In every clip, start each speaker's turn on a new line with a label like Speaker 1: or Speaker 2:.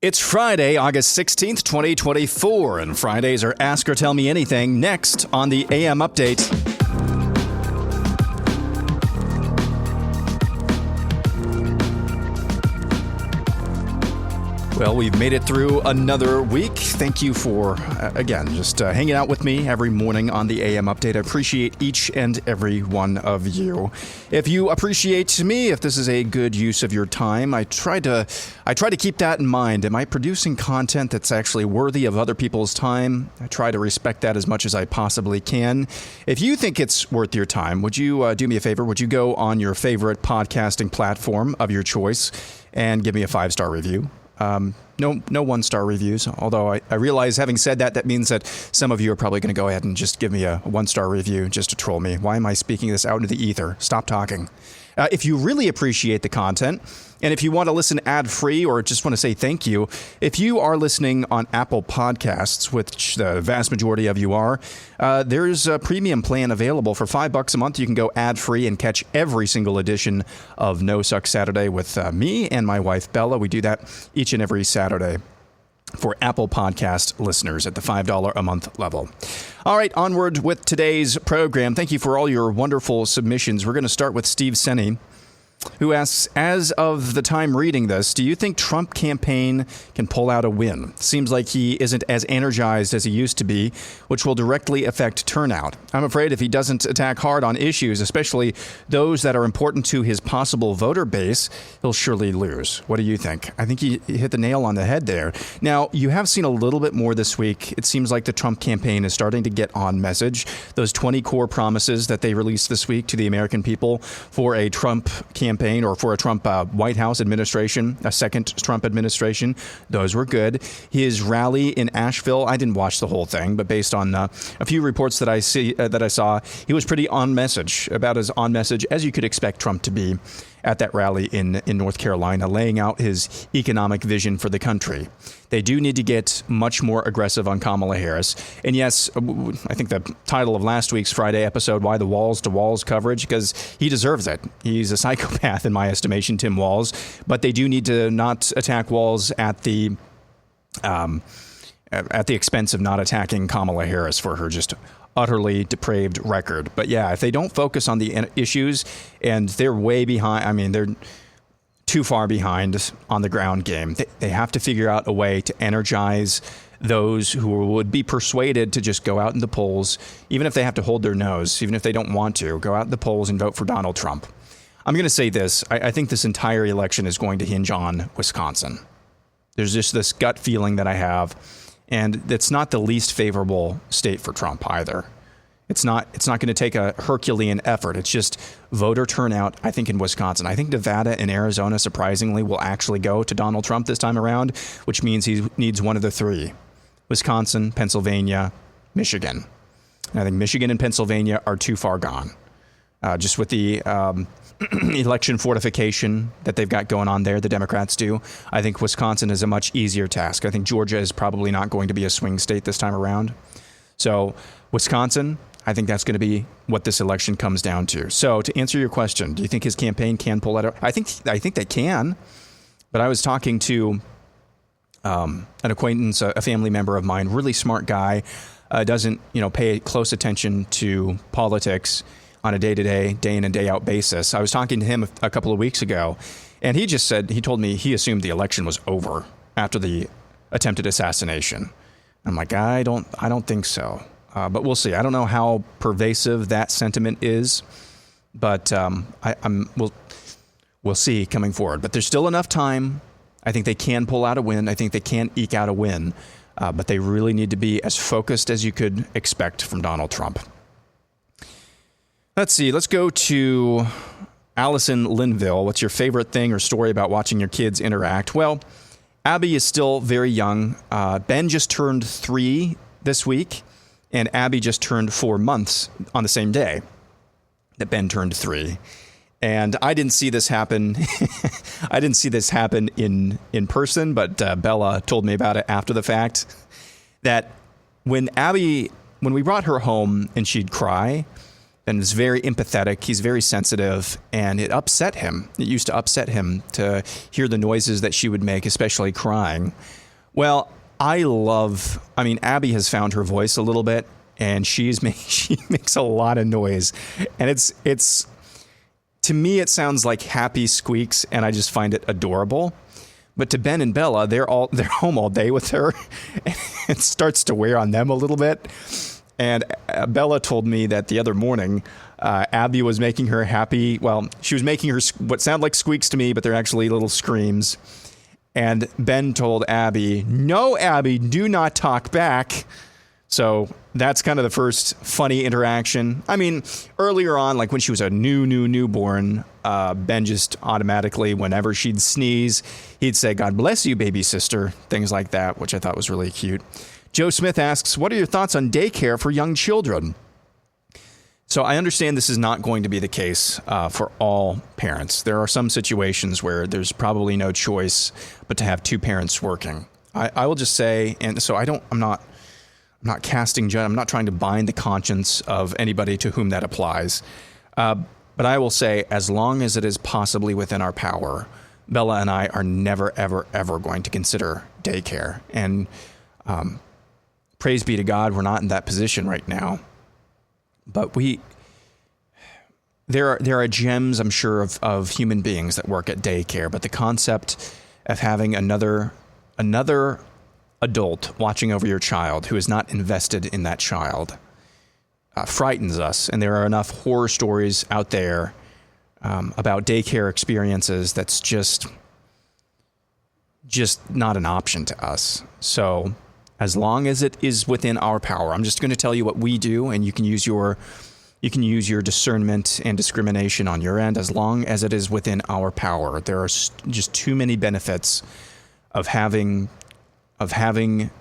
Speaker 1: It's Friday, August 16th, 2024, and Fridays are Ask or Tell Me Anything. Next on the AM Update. Well, we've made it through another week. Thank you for, again, just hanging out with me every morning on the AM Update. I appreciate each and every one of you. If you appreciate me, if this is a good use of your time, I try to keep that in mind. Am I producing content that's actually worthy of other people's time? I try to respect that as much as I possibly can. If you think it's worth your time, would you do me a favor? Would you go on your favorite podcasting platform of your choice and give me a 5-star review? No one-star reviews, although I realize, having said that, that means that some of you are probably going to go ahead and just give me a 1-star review just to troll me. Why am I speaking this out into the ether? Stop talking. If you really appreciate the content, and if you want to listen ad-free or just want to say thank you, if you are listening on Apple Podcasts, which the vast majority of you are, there's a premium plan available for $5 a month. You can go ad-free and catch every single edition of No Suck Saturday with me and my wife, Bella. We do that each and every Saturday for Apple Podcast listeners at the $5 a month level. All right, onward with today's program. Thank you for all your wonderful submissions. We're going to start with Steve Senny, who asks, as of the time reading this, do you think Trump campaign can pull out a win? Seems like he isn't as energized as he used to be, which will directly affect turnout. I'm afraid if he doesn't attack hard on issues, especially those that are important to his possible voter base, he'll surely lose. What do you think? I think he hit the nail on the head there. Now, you have seen a little bit more this week. It seems like the Trump campaign is starting to get on message. Those 20 core promises that they released this week to the American people for a Trump campaign or for a Trump White House administration, a second Trump administration. Those were good. His rally in Asheville, I didn't watch the whole thing, but based on a few reports that I saw, he was pretty on message, about as on message as you could expect Trump to be at that rally in North Carolina, laying out his economic vision for the country. They do need to get much more aggressive on Kamala Harris. And yes, I think the title of last week's Friday episode, Why the Walls to Walls coverage, because he deserves it. He's a psychopath in my estimation, Tim Walz. But they do need to not attack Walz at the expense of not attacking Kamala Harris for her just utterly depraved record. But yeah, if they don't focus on the issues, and they're way behind, I mean, they're too far behind on the ground game. They have to figure out a way to energize those who would be persuaded to just go out in the polls, even if they have to hold their nose, even if they don't want to, go out in the polls and vote for Donald Trump. I'm going to say this. I think this entire election is going to hinge on Wisconsin. There's just this gut feeling that I have. And it's not the least favorable state for Trump either. It's not going to take a Herculean effort. It's just voter turnout, I think, in Wisconsin. I think Nevada and Arizona, surprisingly, will actually go to Donald Trump this time around, which means he needs one of the three: Wisconsin, Pennsylvania, Michigan. And I think Michigan and Pennsylvania are too far gone. Just with the election fortification that they've got going on there, the Democrats do. I think Wisconsin is a much easier task. I think Georgia is probably not going to be a swing state this time around. So Wisconsin, I think that's going to be what this election comes down to. So to answer your question, do you think his campaign can pull that out? I think they can. But I was talking to an acquaintance, a family member of mine, really smart guy, doesn't pay close attention to politics on a day-to-day, day-in and day-out basis. I was talking to him a couple of weeks ago, and he told me he assumed the election was over after the attempted assassination. I'm like, I don't think so. But we'll see. I don't know how pervasive that sentiment is, but we'll see coming forward. But there's still enough time. I think they can pull out a win. I think they can eke out a win. But they really need to be as focused as you could expect from Donald Trump. Let's see. Let's go to Allison Linville. What's your favorite thing or story about watching your kids interact? Well, Abby is still very young. Ben just turned 3 this week, and Abby just turned 4 months on the same day that Ben turned 3. And I didn't see this happen. I didn't see this happen in person, but Bella told me about it after the fact. That when we brought her home and she'd cry, Ben is very empathetic. He's very sensitive, and it upset him. It used to upset him to hear the noises that she would make, especially crying. Well, Abby has found her voice a little bit, and she makes a lot of noise, and it's to me it sounds like happy squeaks, and I just find it adorable. But to Ben and Bella, they're home all day with her, and it starts to wear on them a little bit. And Bella told me that the other morning, Abby was making her happy. Well, she was making her what sound like squeaks to me, but they're actually little screams. And Ben told Abby, "No, Abby, do not talk back." So that's kind of the first funny interaction. I mean, earlier on, like when she was a newborn, Ben just automatically, whenever she'd sneeze, he'd say, "God bless you, baby sister," things like that, which I thought was really cute. Joe Smith asks, what are your thoughts on daycare for young children? So I understand this is not going to be the case for all parents. There are some situations where there's probably no choice but to have two parents working. I will just say, and so I'm not casting judgment. I'm not trying to bind the conscience of anybody to whom that applies. But I will say, as long as it is possibly within our power, Bella and I are never, ever, ever going to consider daycare. And praise be to God, we're not in that position right now. But there are gems, I'm sure, of human beings that work at daycare. But the concept of having another adult watching over your child who is not invested in that child frightens us. And there are enough horror stories out there about daycare experiences that's just not an option to us. So as long as it is within our power, I'm just going to tell you what we do, and you can use your discernment and discrimination on your end. As long as it is within our power, there are just too many benefits of having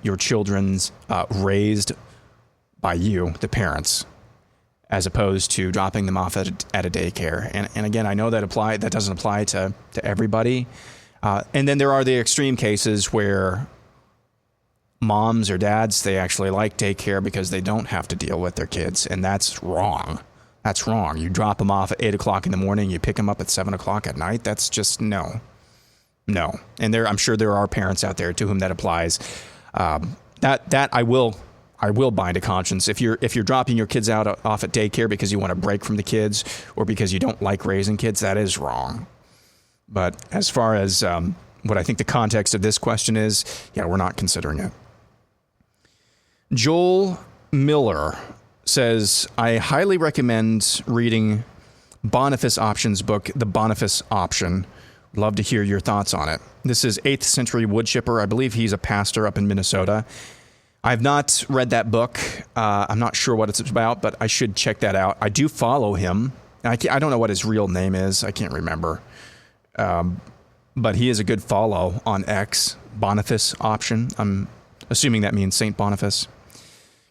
Speaker 1: your children's raised by you, the parents, as opposed to dropping them off at a daycare. And again, I know that doesn't apply to everybody. And then there are the extreme cases where moms or dads, they actually like daycare because they don't have to deal with their kids, and that's wrong. That's wrong. You drop them off at 8 o'clock in the morning, you pick them up at 7 o'clock at night. That's just no. And I'm sure there are parents out there to whom that applies. That I will bind a conscience. If you're dropping your kids off at daycare because you want a break from the kids or because you don't like raising kids, that is wrong. But as far as what I think the context of this question is, yeah, we're not considering it. Joel Miller says, I highly recommend reading Boniface Option's book, The Boniface Option. Love to hear your thoughts on it. This is 8th century wood chipper. I believe he's a pastor up in Minnesota. I've not read that book. I'm not sure what it's about, but I should check that out. I do follow him. I don't know what his real name is. I can't remember. But he is a good follow on X, Boniface Option. I'm assuming that means St. Boniface.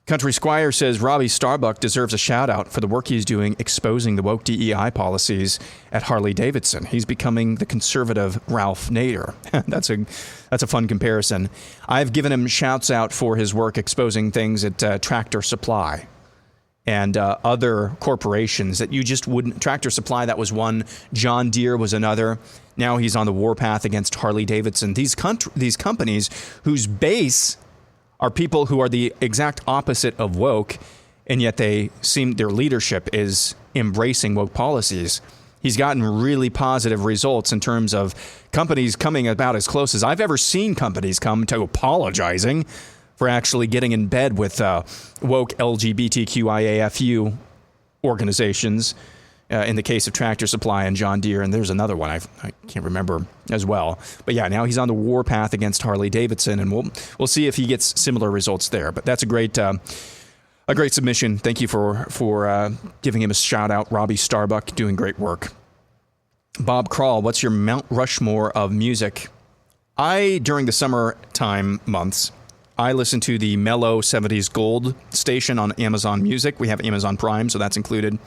Speaker 1: Country Squire says Robbie Starbuck deserves a shout out for the work he's doing exposing the woke DEI policies at Harley-Davidson. He's becoming the conservative Ralph Nader. That's a fun comparison. I've given him shouts out for his work exposing things at Tractor Supply and other corporations that you just wouldn't. Tractor Supply, that was one. John Deere was another. Now he's on the warpath against Harley-Davidson. These companies whose base are people who are the exact opposite of woke, and yet their leadership is embracing woke policies. He's gotten really positive results in terms of companies coming about as close as I've ever seen companies come to apologizing for actually getting in bed with woke LGBTQIAFU organizations. In the case of Tractor Supply and John Deere, and there's another one I can't remember as well. But yeah, now he's on the warpath against Harley-Davidson, and we'll see if he gets similar results there. But that's a great submission. Thank you for giving him a shout out, Robbie Starbuck, doing great work. Bob Krall, what's your Mount Rushmore of music? During the summertime months, I listen to the Mellow 70s Gold station on Amazon Music. We have Amazon Prime, so that's included.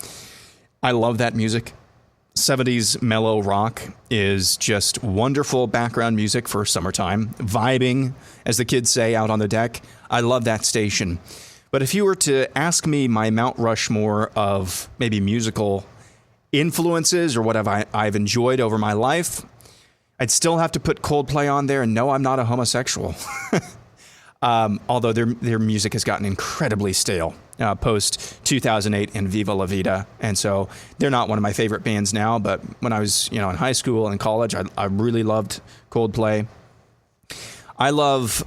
Speaker 1: I love that music. 70s mellow rock is just wonderful background music for summertime. Vibing, as the kids say, out on the deck. I love that station. But if you were to ask me my Mount Rushmore of maybe musical influences or what I've enjoyed over my life, I'd still have to put Coldplay on there. And no, I'm not a homosexual. Although their music has gotten incredibly stale post 2008 and Viva La Vida. And so they're not one of my favorite bands now. But when I was in high school and college, I really loved Coldplay. I love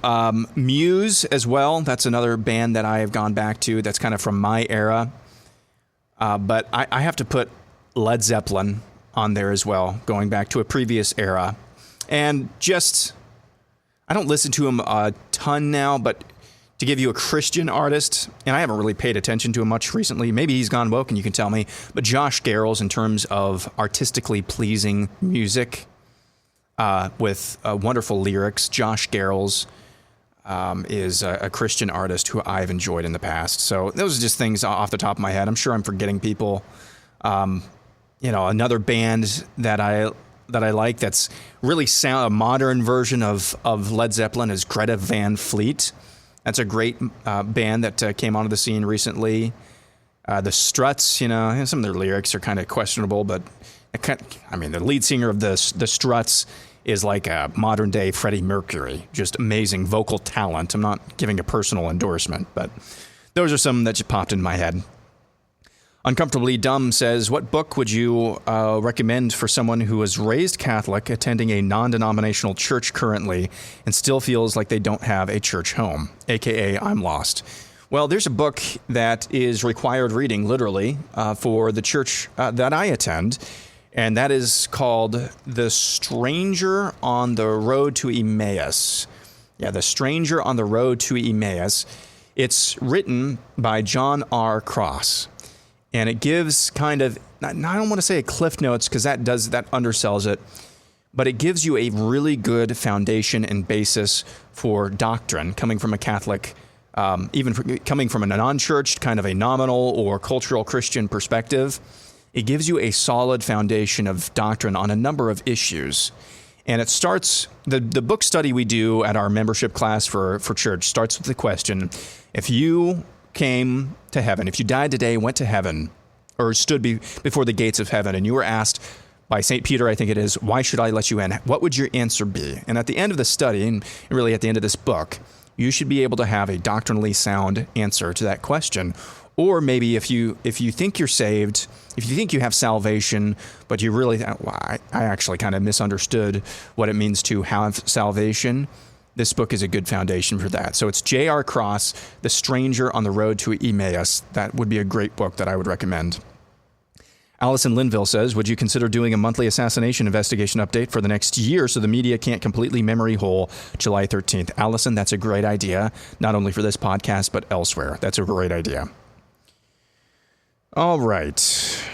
Speaker 1: Muse as well. That's another band that I have gone back to that's kind of from my era. But I have to put Led Zeppelin on there as well, going back to a previous era. And just, I don't listen to him a ton now, but to give you a Christian artist, and I haven't really paid attention to him much recently, maybe he's gone woke and you can tell me, but Josh Garrels, in terms of artistically pleasing music, with wonderful lyrics. Josh Garrels is a Christian artist who I've enjoyed in the past. So those are just things off the top of my head. I'm sure I'm forgetting people. Another band that I like that's really a modern version of Led Zeppelin is Greta Van Fleet. That's a great band that came onto the scene recently. The Struts, some of their lyrics are kind of questionable, but the lead singer of the Struts is like a modern-day Freddie Mercury. Just amazing vocal talent. I'm not giving a personal endorsement, but those are some that just popped in my head. Uncomfortably Dumb says, what book would you recommend for someone who was raised Catholic, attending a non-denominational church currently, and still feels like they don't have a church home, a.k.a. I'm lost? Well, there's a book that is required reading, literally, for the church that I attend, and that is called The Stranger on the Road to Emmaus. Yeah, The Stranger on the Road to Emmaus. It's written by John R. Cross, and it gives kind of, I don't want to say a cliff notes because that undersells it, but it gives you a really good foundation and basis for doctrine coming from a Catholic, coming from a non-church, kind of a nominal or cultural Christian perspective. It gives you a solid foundation of doctrine on a number of issues. And it starts, the book study we do at our membership class for church starts with the question, if you came to heaven, if you died today, went to heaven, or stood before the gates of heaven, and you were asked by St. Peter, I think it is, why should I let you in? What would your answer be? And at the end of the study, and really at the end of this book, you should be able to have a doctrinally sound answer to that question. Or maybe if you think you're saved, if you think you have salvation, but you really, I actually kind of misunderstood what it means to have salvation, this book is a good foundation for that. So it's J.R. Cross, The Stranger on the Road to Emmaus. That would be a great book that I would recommend. Allison Linville says, would you consider doing a monthly assassination investigation update for the next year so the media can't completely memory hole July 13th? Allison, that's a great idea, not only for this podcast, but elsewhere. That's a great idea. All right.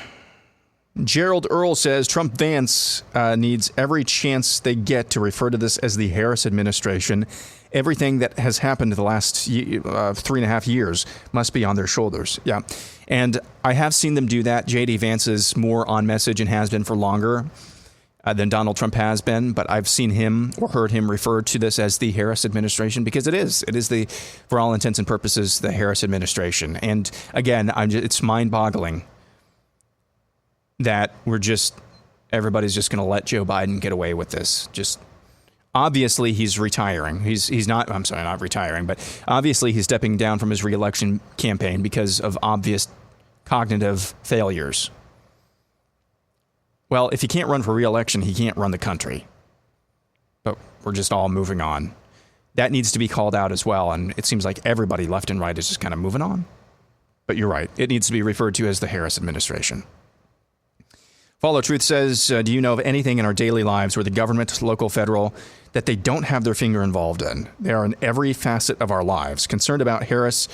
Speaker 1: Gerald Earl says Trump Vance needs every chance they get to refer to this as the Harris administration. Everything that has happened in the last 3.5 years must be on their shoulders. Yeah. And I have seen them do that. J.D. Vance is more on message and has been for longer than Donald Trump has been. But I've seen him or heard him refer to this as the Harris administration because it is. It is for all intents and purposes, the Harris administration. And again, it's mind-boggling that everybody's just going to let Joe Biden get away with this. Just obviously he's retiring. He's not retiring, but obviously he's stepping down from his reelection campaign because of obvious cognitive failures. Well, if he can't run for reelection, he can't run the country. But we're just all moving on. That needs to be called out as well, and it seems like everybody left and right is just kind of moving on. But you're right. It needs to be referred to as the Harris administration. Follow Truth says, do you know of anything in our daily lives where the government, local, federal, that they don't have their finger involved in? They are in every facet of our lives. Concerned about Harris,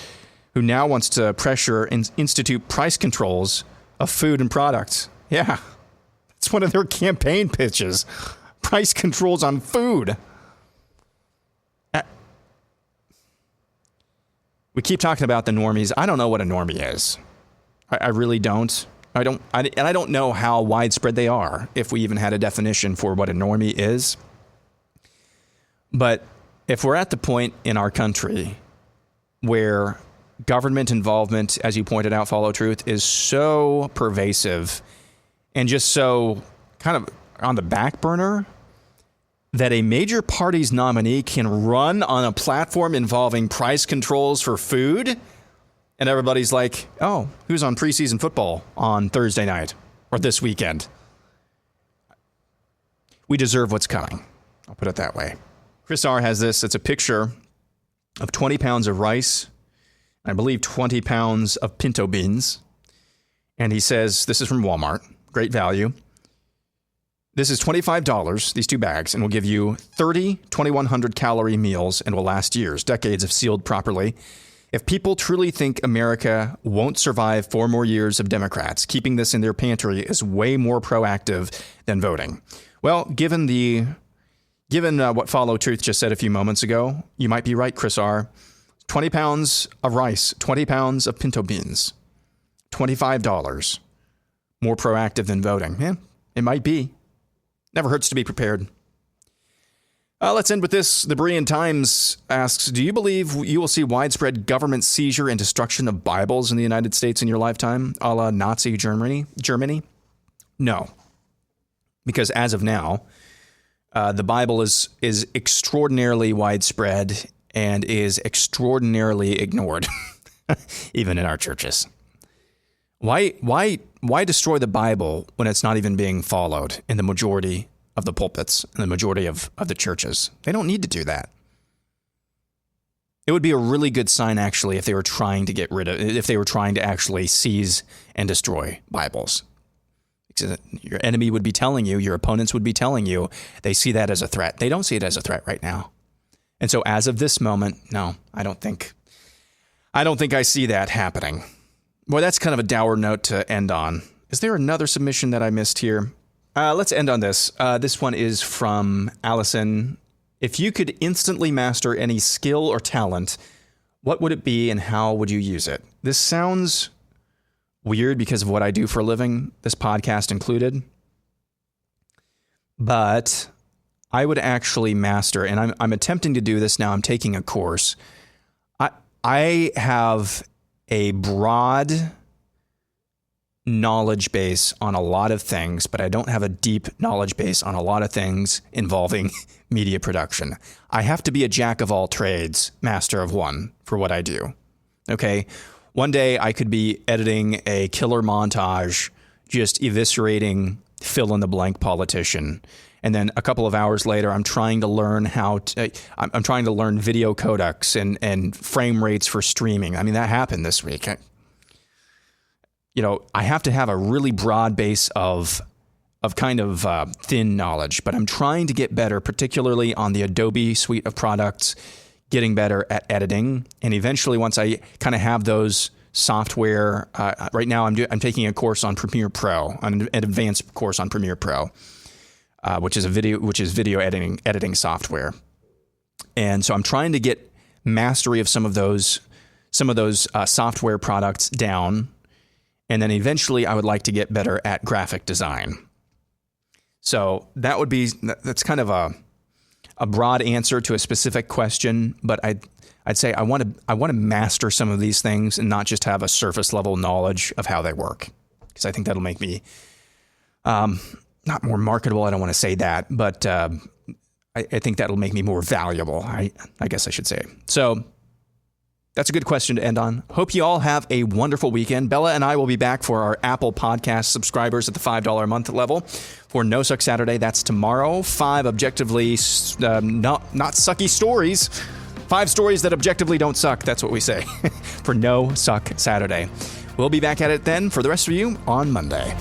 Speaker 1: who now wants to pressure and institute price controls of food and products. Yeah, it's one of their campaign pitches. Price controls on food. We keep talking about the normies. I don't know what a normie is. I really don't. I don't know how widespread they are, if we even had a definition for what a normie is. But if we're at the point in our country where government involvement, as you pointed out, Follow Truth, is so pervasive and just so kind of on the back burner that a major party's nominee can run on a platform involving price controls for food, and everybody's like, oh, who's on preseason football on Thursday night or this weekend? We deserve what's coming. I'll put it that way. Chris R. has this. It's a picture of 20 pounds of rice, I believe 20 pounds of pinto beans. And he says, this is from Walmart, great value. This is $25, these 2 bags, and will give you 30 2,100 calorie meals and will last years, decades if sealed properly. If people truly think America won't survive 4 more years of Democrats, keeping this in their pantry is way more proactive than voting. Well, given what Follow Truth just said a few moments ago, you might be right, Chris R. 20 pounds of rice, 20 pounds of pinto beans, $25. More proactive than voting. Yeah, it might be. Never hurts to be prepared. Let's end with this. The Berean Times asks, do you believe you will see widespread government seizure and destruction of Bibles in the United States in your lifetime, a la Nazi Germany? No. Because as of now, the Bible is extraordinarily widespread and is extraordinarily ignored, even in our churches. Why destroy the Bible when it's not even being followed in the majority of the pulpits and the majority of the churches? They don't need to do that. It would be a really good sign, actually, if they were trying to actually seize and destroy Bibles. Your enemy would be telling you, your opponents would be telling you, they see that as a threat. They don't see it as a threat right now. And so as of this moment, no, I don't think I see that happening. Boy, that's kind of a dour note to end on. Is there another submission that I missed here? Let's end on this. This one is from Allison. If you could instantly master any skill or talent, what would it be and how would you use it? This sounds weird because of what I do for a living, this podcast included. But I would actually master, and I'm attempting to do this now. I'm taking a course. I have a broad knowledge base on a lot of things, but I don't have a deep knowledge base on a lot of things involving media production. I have to be a jack of all trades, master of one for what I do. Okay. One day I could be editing a killer montage, just eviscerating fill-in-the-blank politician. And then a couple of hours later, I'm trying to learn I'm trying to learn video codecs and frame rates for streaming. I mean, that happened this week. I have to have a really broad base of kind of thin knowledge, but I'm trying to get better, particularly on the Adobe suite of products, getting better at editing. And eventually, once I kind of have those software, right now I'm taking a course on Premiere Pro, an advanced course on Premiere Pro, which is video editing software. And so I'm trying to get mastery of some of those software products down. And then eventually I would like to get better at graphic design. So that's kind of a broad answer to a specific question, but I'd say I want to master some of these things and not just have a surface level knowledge of how they work, because I think that'll make me not more marketable. I don't want to say that, but I think that'll make me more valuable. I guess I should say. So that's a good question to end on. Hope you all have a wonderful weekend. Bella and I will be back for our Apple Podcast subscribers at the $5 a month level for No Suck Saturday. That's tomorrow. 5 objectively not sucky stories. 5 stories that objectively don't suck. That's what we say for No Suck Saturday. We'll be back at it then for the rest of you on Monday.